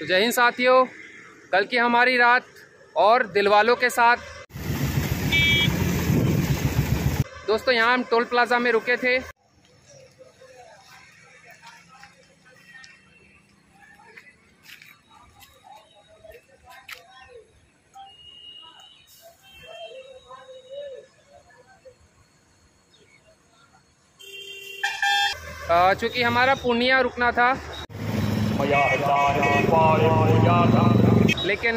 तो जय हिंद साथियों, कल की हमारी रात और दिलवालों के साथ दोस्तों यहाँ हम टोल प्लाजा में रुके थे। चूँकि हमारा पूर्णिया रुकना था, लेकिन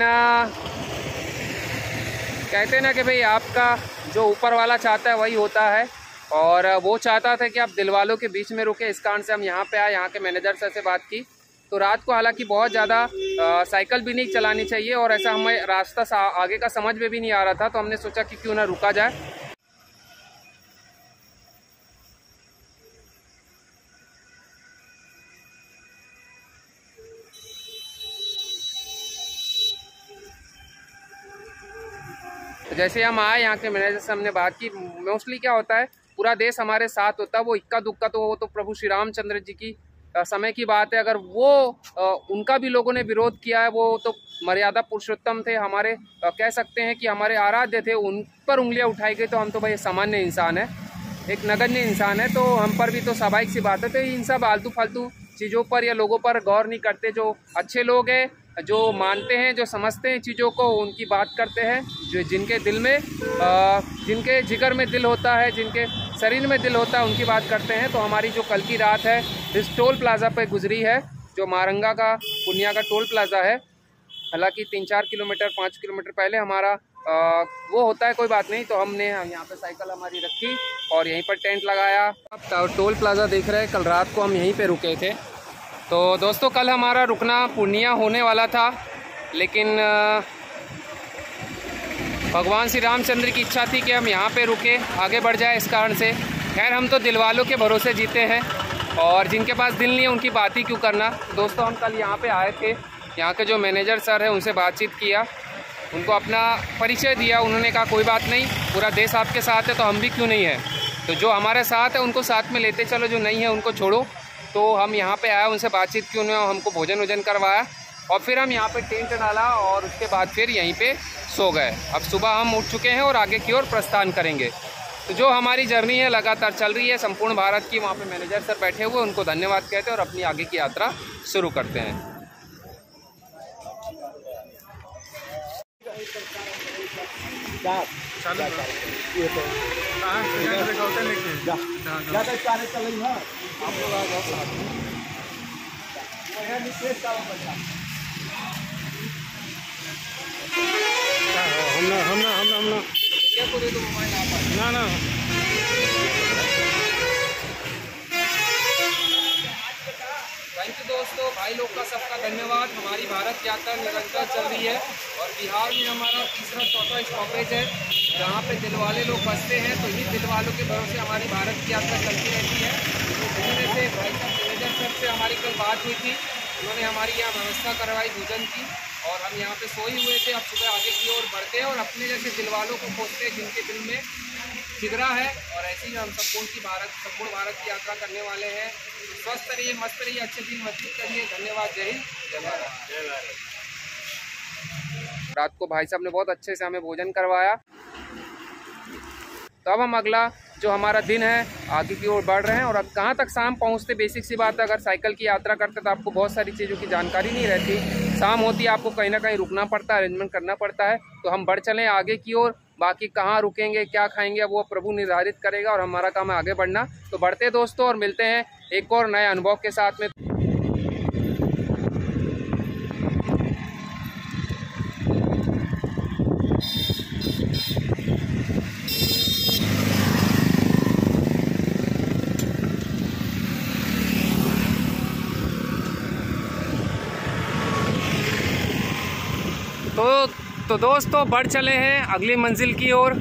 कहते ना कि भाई आपका जो ऊपर वाला चाहता है वही होता है, और वो चाहता था कि आप दिलवालों के बीच में रुके। इस कारण से हम यहाँ पे आए, यहाँ के मैनेजर सर से बात की। तो रात को हालांकि बहुत ज़्यादा साइकिल भी नहीं चलानी चाहिए, और ऐसा हमें रास्ता आगे का समझ में भी नहीं आ रहा था, तो हमने सोचा कि क्यों ना रुका जाए। तो जैसे हम आए, यहाँ के मैनेजर से हमने बात की। मोस्टली क्या होता है, पूरा देश हमारे साथ होता है, वो इक्का दुक्का तो वो तो प्रभु श्री रामचंद्र जी की समय की बात है। अगर वो उनका भी लोगों ने विरोध किया है, वो तो मर्यादा पुरुषोत्तम थे, हमारे कह सकते हैं कि हमारे आराध्य थे, उन पर उंगलियां उठाई गई। तो हम तो भाई सामान्य इंसान है, एक नगण्य इंसान है, तो हम पर भी तो स्वाभाविक सी बात है। तो इन सब आलतू फालतू चीज़ों पर या लोगों पर गौर नहीं करते। जो अच्छे लोग हैं, जो मानते हैं, जो समझते हैं चीज़ों को, उनकी बात करते हैं। जो जिनके दिल में जिनके जिगर में दिल होता है, जिनके शरीर में दिल होता है, उनकी बात करते हैं। तो हमारी जो कल की रात है इस टोल प्लाज़ा पे गुजरी है, जो मारंगा का पूर्णिया का टोल प्लाज़ा है। हालांकि 3-4 किलोमीटर 5 किलोमीटर पहले हमारा वो होता है, कोई बात नहीं। तो हमने यहाँ पे साइकिल हमारी रखी और यहीं पर टेंट लगाया। अब टोल प्लाज़ा देख रहे हैं, कल रात को हम यहीं पे रुके थे। तो दोस्तों कल हमारा रुकना पूर्णिया होने वाला था, लेकिन भगवान श्री रामचंद्र की इच्छा थी कि हम यहाँ पे रुके, आगे बढ़ जाए। इस कारण से खैर हम तो दिलवालों के भरोसे जीते हैं, और जिनके पास दिल नहीं है उनकी बात ही क्यों करना। दोस्तों हम कल यहाँ पे आए थे, यहाँ के जो मैनेजर सर हैं उनसे बातचीत किया, उनको अपना परिचय दिया। उन्होंने कहा कोई बात नहीं, पूरा देश आपके साथ है तो हम भी क्यों नहीं है। तो जो हमारे साथ है उनको साथ में लेते चलो, जो नहीं है उनको छोड़ो। तो हम यहाँ पे आए, उनसे बातचीत की, उन्होंने हमको भोजन वोजन करवाया, और फिर हम यहाँ पे टेंट डाला, और उसके बाद फिर यहीं पे सो गए। अब सुबह हम उठ चुके हैं और आगे की ओर प्रस्थान करेंगे। तो जो हमारी जर्नी है लगातार चल रही है संपूर्ण भारत की। वहाँ पे मैनेजर सर बैठे हुए, उनको धन्यवाद कहते हैं और अपनी आगे की यात्रा शुरू करते हैं। ना थैंक यू दोस्तों, भाई लोग का सबका धन्यवाद। हमारी भारत यात्रा निरंतर चल रही है, और बिहार में हमारा तीसरा चौथा स्टॉपेज है, जहाँ पे दिलवाले लोग बसते हैं। तो इन्हीं दिलवालों के भरोसे हमारी भारत की यात्रा चलती रहती है। तो इन्हीं से भाई साहब मैनेजर सर से हमारी कल बात हुई थी, उन्होंने हमारी यहाँ व्यवस्था करवाई भोजन की, और हम यहाँ पे सोए हुए थे। अब सुबह आगे की ओर बढ़ते हैं और अपने जैसे दिलवालों को खोजते हैं जिनके दिल में जिगरा है, और ऐसे ही हम संपूर्ण भारत की यात्रा करने वाले हैं। स्वस्थ रहिए, मस्त रहिए, अच्छे दिन व्यतीत करिए। धन्यवाद। जय हिंद, जय भारत। रात को भाई साहब ने बहुत अच्छे से हमें भोजन करवाया। तो अब हम अगला जो हमारा दिन है आगे की ओर बढ़ रहे हैं। और अब कहाँ तक शाम पहुँचते, बेसिक सी बात है, अगर साइकिल की यात्रा करते तो आपको बहुत सारी चीज़ों की जानकारी नहीं रहती। शाम होती है, आपको कहीं ना कहीं रुकना पड़ता है, अरेंजमेंट करना पड़ता है। तो हम बढ़ चलें आगे की ओर। बाकी कहाँ रुकेंगे, क्या खाएंगे, वो प्रभु निर्धारित करेगा, और हमारा काम है आगे बढ़ना। तो बढ़ते दोस्तों, और मिलते हैं एक और नए अनुभव के साथ में। तो दोस्तों बढ़ चले हैं अगली मंजिल की ओर,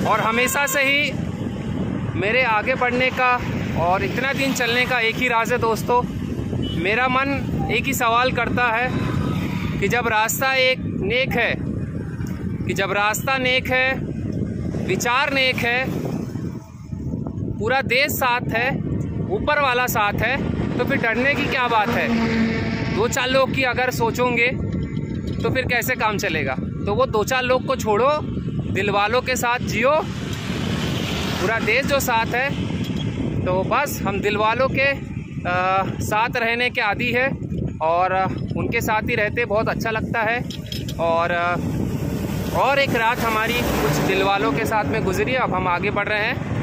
और हमेशा से ही मेरे आगे बढ़ने का और इतना दिन चलने का एक ही राज है दोस्तों। मेरा मन एक ही सवाल करता है कि जब रास्ता एक नेक है, विचार नेक है, पूरा देश साथ है, ऊपर वाला साथ है, तो फिर डरने की क्या बात है। 2-4 लोग की अगर सोचोगे तो फिर कैसे काम चलेगा। तो वो 2-4 लोग को छोड़ो, दिल वालों के साथ जियो। पूरा देश जो साथ है, तो बस हम दिल वालों के साथ रहने के आदी है और उनके साथ ही रहते बहुत अच्छा लगता है। और एक रात हमारी कुछ दिल वालों के साथ में गुजरी। अब हम आगे बढ़ रहे हैं।